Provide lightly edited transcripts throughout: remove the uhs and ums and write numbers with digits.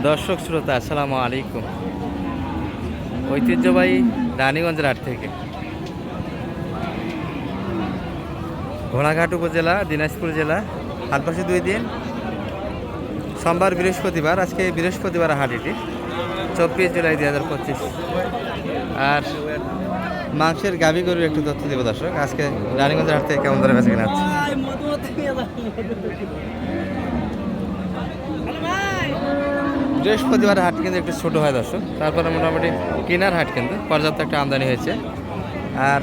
দর্শক শ্রোতা আসসালামু আলাইকুম। ঐতিহ্যবাহী রানীগঞ্জের হাট থেকে ঘোড়াঘাট উপজেলা দিনাজপুর জেলা হাটবাসী 2 দিন সোমবার বৃহস্পতিবার। আজকে বৃহস্পতিবার হাট এটি 24 জুলাই 2025। আর মাংসের গাভী গরুর একটু তথ্য দেব দর্শক। আজকে রানীগঞ্জের হাট থেকে কেমন ধরে বেঁচে কিনা আছে। বৃহস্পতিবার হাট কিন্তু একটু ছোটো হয় দর্শক, তারপরে মোটামুটি কেনার হাট কিন্তু পর্যাপ্ত একটা আমদানি হয়েছে। আর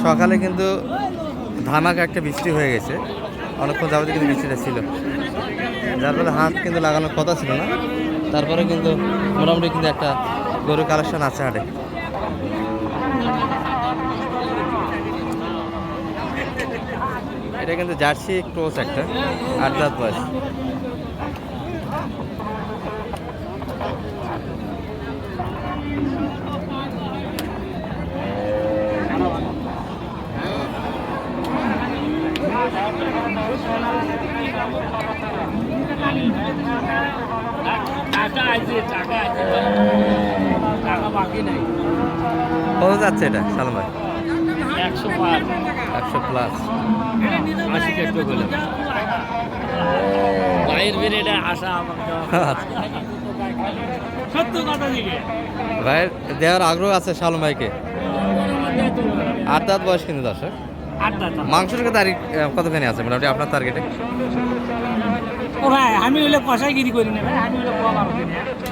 সকালে কিন্তু ধামাকা একটা বৃষ্টি হয়ে গেছে, অনেকক্ষণ যাবত কিন্তু বৃষ্টিটা ছিল, যার ফলে হাট কিন্তু লাগানোর কথা ছিল না। তারপরে কিন্তু মোটামুটি কিন্তু একটা গরু কালেকশন আছে হাটে। এটা কিন্তু জার্সি ক্রস একটা 8 দাঁত বয়স। কত যাচ্ছে এটা সালাম ভাই? 100 প্লাস। ভাইয়ের দেওয়ার আগ্রহ আছে সালম ভাইকে। 8 দাঁত বয়স কিন্তু দর্শক। মাংসের তারিখ কতখানি আছে মোটামুটি আপনার টার্গেটে? ও ভাই আমি হইলে কষাইগিরি করি না ভাই, আমি হইলে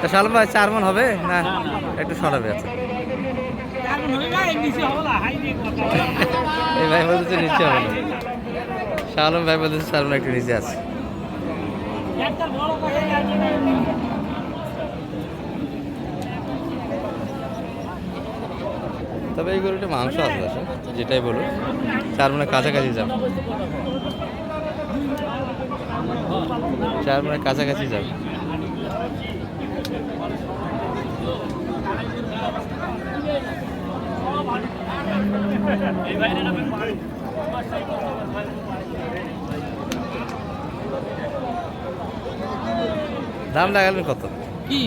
তা সালম ভাই 4 মণ হবে না একটু সরাবে আছে? এই ভাই বলতেছে নিচে হবে না, সালম ভাই বলতেছে 4 মণ একটু নিচে আছে। তবে এই গরুটা মাংস আছে দর্শক, যেটাই বলুন 4 মণের কাছাকাছি যাবে, 4 মণের কাছাকাছি যাবে। দাম লাগালেন কত? কি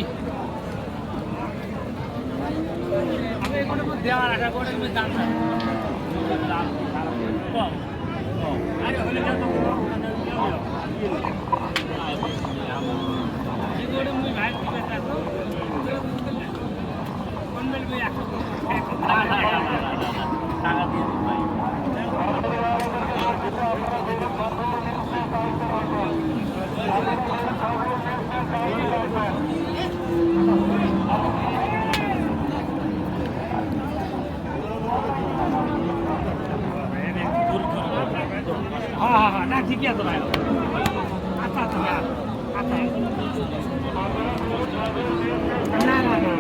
না ঠিকই আছে ভাই। আচ্ছা আচ্ছা আচ্ছা না না না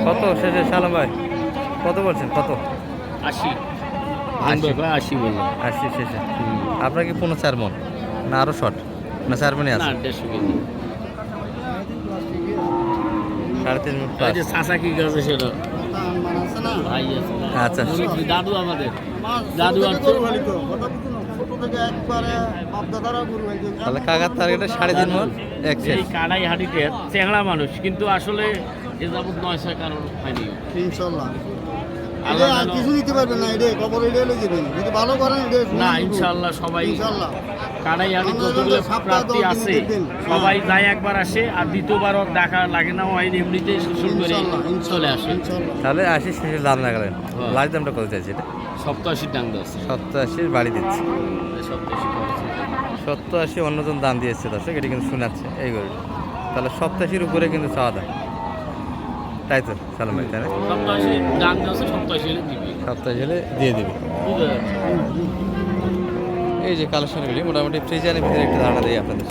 কত শেষে সালাম ভাই কত বলছেন? কত? 80 80 বললাম। 80 শেষে। আপনার কি 4 মণ না আরো শর্ট না 4 মণই আছে? 3.5 মণ প্লাস। চাচা কি গেছে সেটা ভাই আছে। আচ্ছা দাদু আমাদের দাদু আর তাহলে কাকার টার্গেটে 3.5 মণ এক শেষ। এই কানাই হাঁটিতে চেংড়া মানুষ, কিন্তু আসলে এ যাবত 900 কারণ হয়নি ইনশাআল্লাহ। আর কিছু দিতে পারবেন না, এটা খবর এটা লই যাবেন যদি ভালো করেন এটা না ইনশাআল্লাহ। সবাই ইনশাআল্লাহ কানাই হাঁটি যতগুলো প্রাপ্তি আছে সবাই যায় একবার আসে, আর দ্বিতীয়বারও দেখা লাগে না, হয় এমনিতেই শুরু করে চলে আসে। তাহলে 80 শেষে দাম লাগালেন। লাস্ট দামটা কত চাইছে এটা? 87 টাকা আছে। 87 বাড়ি দিচ্ছে। 87 87 অন্যজন দাম দিয়েছে দর্শক, এটি কিন্তু শোনাচ্ছে এই গরুটা। তাহলে 87 উপরে কিন্তু চাওয়া দাম, তাই তো সালাম ভাই? তাই না? 87 দাম আছে, 87 হলে দিবি, 87 হলে দিয়ে দিবি। এই যে কালেকশনগুলি মোটামুটি ফ্রিজারের ভিতরে একটু ধারণা দিই আপনাদের।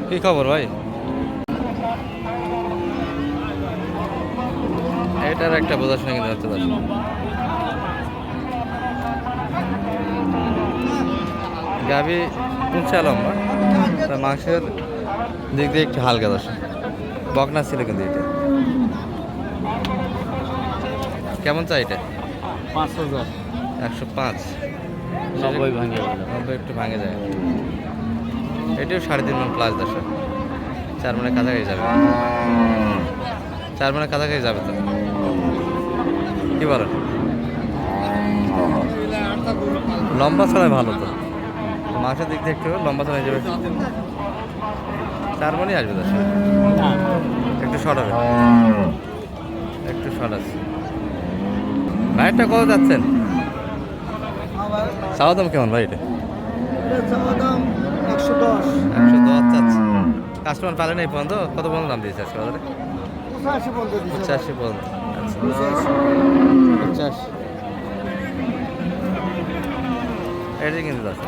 কি খবর ভাই? এটার একটা বোঝাশোনা কিন্তু হচ্ছে দর্শক। গাভী উঁচা লম্বা, তা মাংসের দিক দিয়ে একটু হালকা দর্শক। বকনা ছিল কিন্তু এটা। কেমন চাই এটা? 5,000 105। 90 ভাঙে গেল। 90 একটু ভাঙে যায়। এটিও 3.5 মণ প্লাস দর্শক। 4 মণের কাছাকাছি যাবে। 4 মণের কাছাকাছি যাবে তো, কি বলেন? লম্বা ছড়ায় ভালো তো, মাংসের দিক দিয়ে একটু লম্বা ছড়াই যাবে। 4 মণই আসবে দর্শক। একটু শর্ট হবে, একটু শর্ট আছে। ভাইটা কত যাচ্ছেন? চাওয়া দাম কেমন ভাই এটা? দাম 110। 110 চাচ্ছে। কাস্টমার পালে নেই পর্যন্ত? কত পর্যন্ত দাম দিয়েছে আজকে বাজারে? 85 পর্যন্ত দিছে। 85 পর্যন্ত। আচ্ছা 85। এটাই কিন্তু দশ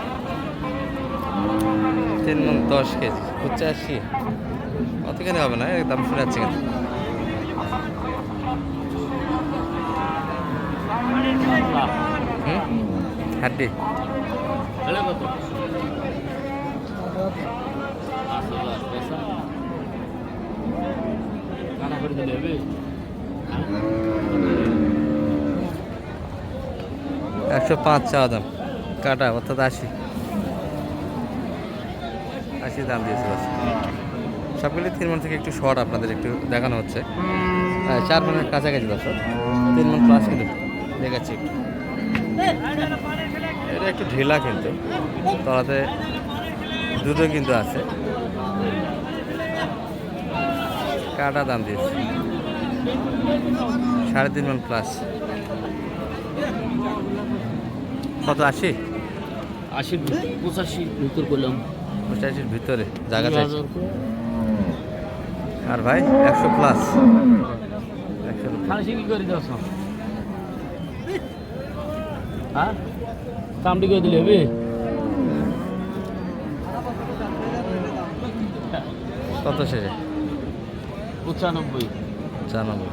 3 মণ 10 কেজি 85। অতখানি হবে না, এর দাম শুনে যাচ্ছে কিন্তু। হাড্ডি হলে কত? 5,000 পয়সা কানা করে দিলে হবে। 105 চাওয়া দাম, কাটা অর্থাৎ 80 দাম দিয়েছে বাস। সবগুলি 3 মণ থেকে একটু শর্ট আপনাদের একটু দেখানো হচ্ছে। 4 মণের কাছাকাছি দর্শক, 3 মণ প্লাস কিন্তু দেখাচ্ছি একটু। এটা একটু ঢিলা কিন্তু, তলাতে দুধও কিন্তু আছে। কাটা দাম দিয়েছে 3.5 মণ প্লাস। কত? 80 80 85 ভিতর করলাম। 85 ভিতরে জায়গা চাই। 2,000 করে। আর ভাই 100 প্লাস। 100 খালি কি করে দাও? হ্যাঁ কামটি করে দিলে হবে। কত শেষে? 95 জানাবো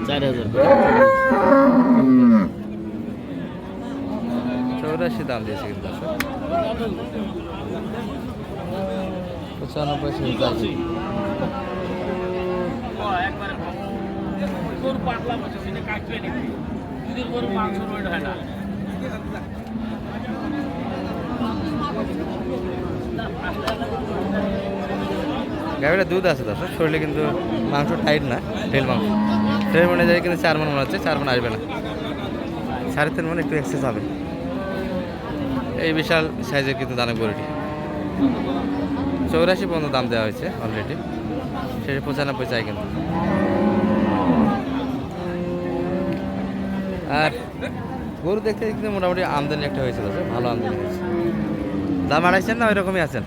4,000 84 দাম দিয়েছে কিন্তু দর্শক। 95 শেষ দাম। একবারে গরু পাতলা বসে সেটা কাটবে না। দুধের গরু মাংস রোড হয় না। গাভীটা দুধ আছে দর্শক, শরীরে কিন্তু মাংস টাইট না, ঢেল মাংস। ঢেল মনে যায় কিন্তু 4 মণ মনে হচ্ছে, 4 মণ আসবে না, 3.5 মণ একটু এক্সেস হবে। এই বিশাল সাইজের কিন্তু দানা গরুটি 84 পর্যন্ত দাম দেওয়া হয়েছে অলরেডি, সেটা 95 চাই কিন্তু। আর গরু দেখতে কিন্তু মোটামুটি আমদানি একটা হয়েছিল, ভালো আমদানি হয়েছে। দাম আড়াইছেন না ওই রকমই আছেন?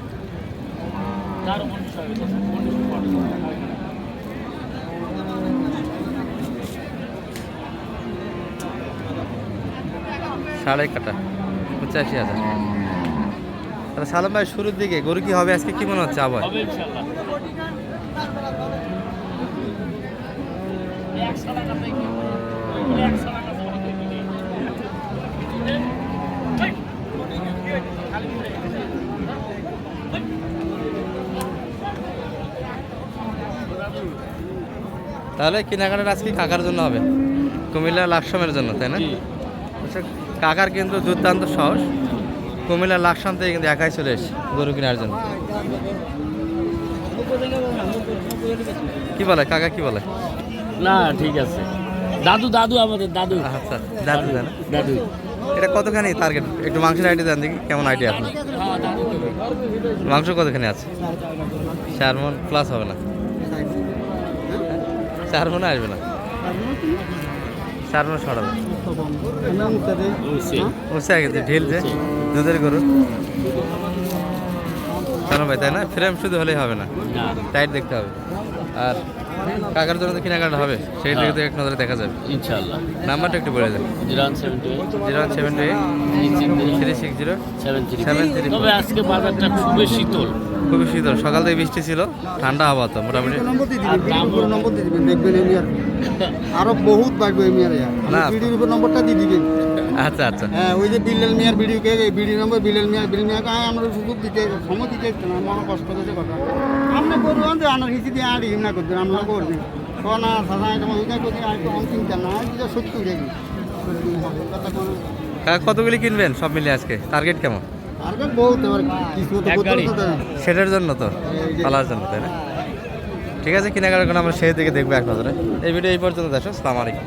সাড়ে কাটা 85,000। তাহলে সালাম ভাই শুরুর দিকে গরু কি হবে আজকে, কি মনে হচ্ছে আবার? হবে ইনশাআল্লাহ। এক সালা কাছে কি? এক সালা কাছে তাহলে কেনাকাটা আজকে কাকার জন্য হবে, কুমিল্লা লাকসামের জন্য, তাই না? আচ্ছা, কাকার কিন্তু দুর্দান্ত সাহস, কুমিল্লা লাকসাম থেকে কিন্তু একাই চলে এসে গরু কেনার জন্য। কি বলে কাকা, কি বলে? না ঠিক আছে। দাদু দাদু আমাদের দাদু। আচ্ছা দাদু জানা। দাদু এটা কতখানি টার্গেট? একটু মাংসের আইডিয়া দেন দেখি, কেমন আইডিয়া আপনার? মাংস কতখানি আছে? 4 মণ প্লাস হবে না, 4 মণ আসবে না, 4 মণ সরাবে। উঠছে আগে ঢিল যে দুধের গরু কেন ভাই, তাই না? ফ্রেম শুধু হলেই হবে না, টাইট দেখতে হবে। আর কাকার জন্য তো কেনাকাটা হবে, সেই দিকে তো এক নজরে দেখা যাবে ইনশাআল্লাহ। নাম্বারটা একটু বলে দেন। 0178 0178 360 73। তবে আজকে বাজারটা খুবই শীতল। খুবই শীতল, সকাল থেকে বৃষ্টি ছিল, ঠান্ডা হাওয়া তো মোটামুটি। নম্বর দিয়ে দিবেন, বিডির উপর নম্বর দিয়ে দিবেন, দেখবেন এমনি আর আরো বহুত বাড়বে এমনি আর না। বিডির উপর নম্বরটা দিয়ে দিবেন। আচ্ছা আচ্ছা, হ্যাঁ, ওই যে বিল্লাল মিয়ার ভিডিও কে বিডি নম্বর বিল্লাল মিয়াকে আমরা সুযোগ দিতে সময় দিতে ইচ্ছে না, মনে কষ্ট করছে কথা আমরা করবেন যে আনার হিসি দিয়ে আড়ি হিমনা করবেন, আমরা করবেন সোনা সাদা তোমার ওইটা করছি আর একটু অন চিন্তা না যেটা সত্যি দেখি কথা কোনো কতগুলি কিনবেন সব মিলে আজকে? টার্গেট কেমন? আর বহুত এবার কিছু তো এক করতে গাড়ি। হতো না। সেটার জন্য তো, পালার জন্য, তাই না? ঠিক আছে, কেনাকাটার কোনো আমরা সেই দিকে দেখবো এক নজরে। এই ভিডিও এই পর্যন্ত দেখো, আসসালামু আলাইকুম।